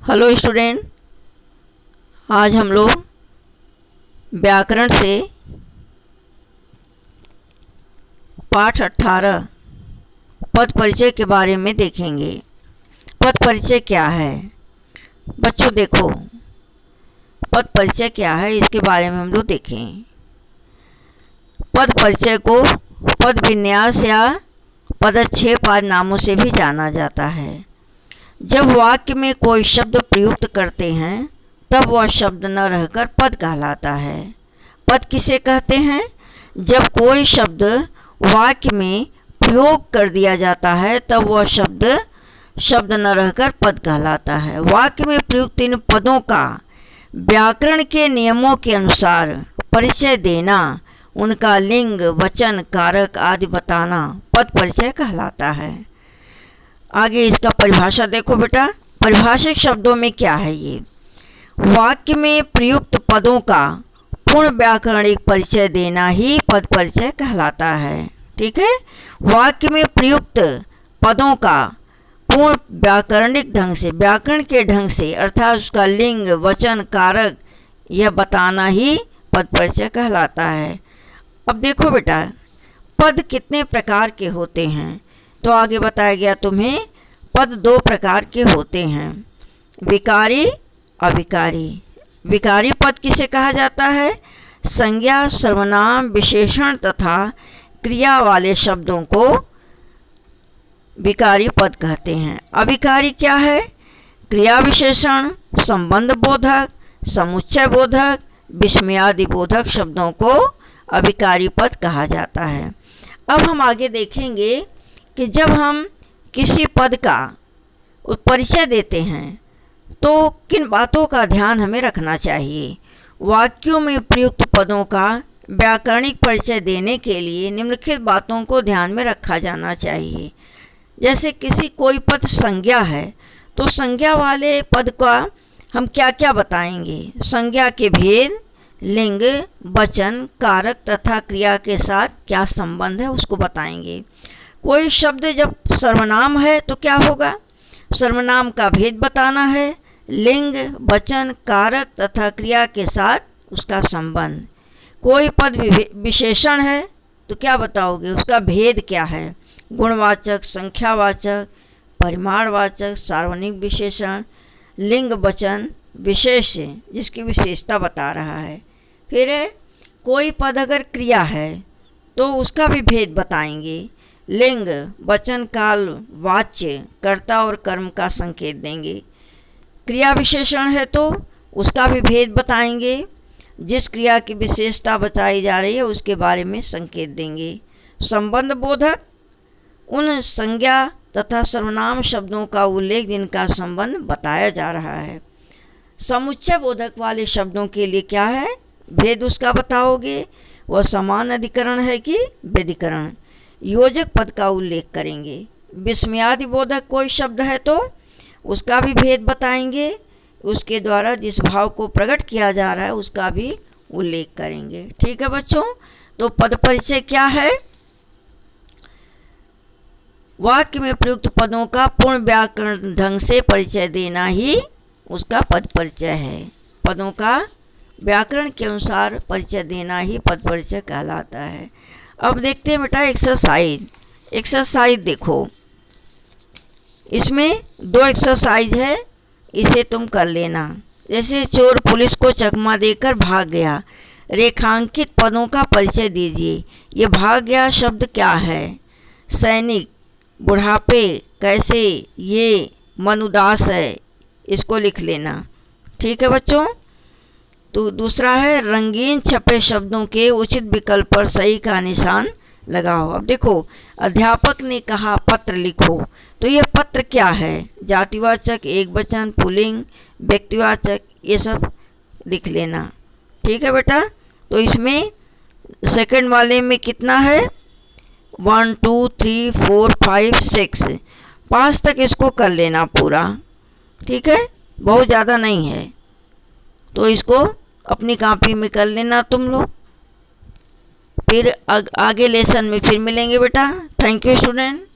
Hello student, आज हम लोग व्याकरण से पाठ 18 पद परिचय के बारे में देखेंगे। पद परिचय क्या है बच्चों? देखो, पद परिचय क्या है इसके बारे में हम लोग देखें। पद परिचय को पद विन्यास या पदच्छेद आदि नामों से भी जाना जाता है। जब वाक्य में कोई शब्द प्रयुक्त करते हैं तब वह शब्द न रहकर पद कहलाता है। पद किसे कहते हैं? जब कोई शब्द वाक्य में प्रयोग कर दिया जाता है तब वह शब्द न रहकर पद कहलाता है। वाक्य में प्रयुक्त इन पदों का व्याकरण के नियमों के अनुसार परिचय देना, उनका लिंग, वचन, कारक आदि बताना पद परिचय कहलाता है। आगे इसका परिभाषा देखो बेटा। परिभाषिक शब्दों में क्या है ये? वाक्य में प्रयुक्त पदों का पूर्ण व्याकरणिक परिचय देना ही पद परिचय कहलाता है। ठीक है, वाक्य में प्रयुक्त पदों का पूर्ण व्याकरणिक ढंग से, व्याकरण के ढंग से, अर्थात उसका लिंग, वचन, कारक यह बताना ही पद परिचय कहलाता है। अब देखो बेटा, पद कितने प्रकार के होते हैं? तो आगे बताया गया तुम्हें पद दो प्रकार के होते हैं, विकारी, अविकारी। विकारी पद किसे कहा जाता है? संज्ञा, सर्वनाम, विशेषण तथा क्रिया वाले शब्दों को विकारी पद कहते हैं। अविकारी क्या है? क्रिया विशेषण, संबंध बोधक, समुच्चय बोधक, विस्मयादि बोधक शब्दों को अविकारी पद कहा जाता है। अब हम आगे देखेंगे कि जब हम किसी पद का परिचय देते हैं तो किन बातों का ध्यान हमें रखना चाहिए। वाक्यों में प्रयुक्त पदों का व्याकरणिक परिचय देने के लिए निम्नलिखित बातों को ध्यान में रखा जाना चाहिए। जैसे कोई पद संज्ञा है तो संज्ञा वाले पद का हम क्या क्या बताएंगे? संज्ञा के भेद, लिंग, वचन, कारक तथा क्रिया के साथ क्या संबंध है उसको बताएंगे। कोई शब्द जब सर्वनाम है तो क्या होगा? सर्वनाम का भेद बताना है, लिंग, वचन, कारक तथा क्रिया के साथ उसका संबंध। कोई पद विशेषण है तो क्या बताओगे? उसका भेद क्या है? गुणवाचक, संख्यावाचक, परिमाणवाचक, सार्वजनिक विशेषण, लिंग, वचन, विशेष जिसकी विशेषता बता रहा है। फिर कोई पद अगर क्रिया है तो उसका भी भेद बताएंगे। लिंग, वचन, काल, वाच्य, कर्ता और कर्म का संकेत देंगे। क्रिया विशेषण है तो उसका भी भेद बताएंगे। जिस क्रिया की विशेषता बताई जा रही है उसके बारे में संकेत देंगे। संबंध बोधक, उन संज्ञा तथा सर्वनाम शब्दों का उल्लेख जिनका संबंध बताया जा रहा है। समुच्चय बोधक वाले शब्दों के लिए क्या है? भेद उसका बताओगे। वह समान अधिकरण है कि व्यधिकरण। योजक पद का उल्लेख करेंगे। विस्मयादि बोधक कोई शब्द है तो उसका भी भेद बताएंगे। उसके द्वारा जिस भाव को प्रकट किया जा रहा है उसका भी उल्लेख करेंगे। ठीक है बच्चों, तो पद परिचय क्या है? वाक्य में प्रयुक्त पदों का पूर्ण व्याकरण ढंग से परिचय देना ही उसका पद परिचय है। पदों का व्याकरण के अनुसार परिचय देना ही पद परिचय कहलाता है। अब देखते हैं बेटा एक्सरसाइज देखो, इसमें दो एक्सरसाइज है, इसे तुम कर लेना। जैसे चोर पुलिस को चकमा देकर भाग गया, रेखांकित पदों का परिचय दीजिए। ये भाग गया शब्द क्या है? सैनिक, बुढ़ापे, कैसे, ये, मन उदास है, इसको लिख लेना। ठीक है बच्चों। तो दूसरा है रंगीन छपे शब्दों के उचित विकल्प पर सही का निशान लगाओ। अब देखो, अध्यापक ने कहा पत्र लिखो, तो ये पत्र क्या है? जातिवाचक, एकवचन, पुल्लिंग, व्यक्तिवाचक, ये सब लिख लेना। ठीक है बेटा। तो इसमें सेकंड वाले में कितना है? 1 2 3 4 5 6, 5 तक इसको कर लेना पूरा। ठीक है, बहुत ज़्यादा नहीं है, तो इसको अपनी कॉपी में कर लेना तुम लोग। फिर आगे लेसन में फिर मिलेंगे बेटा। Thank you student.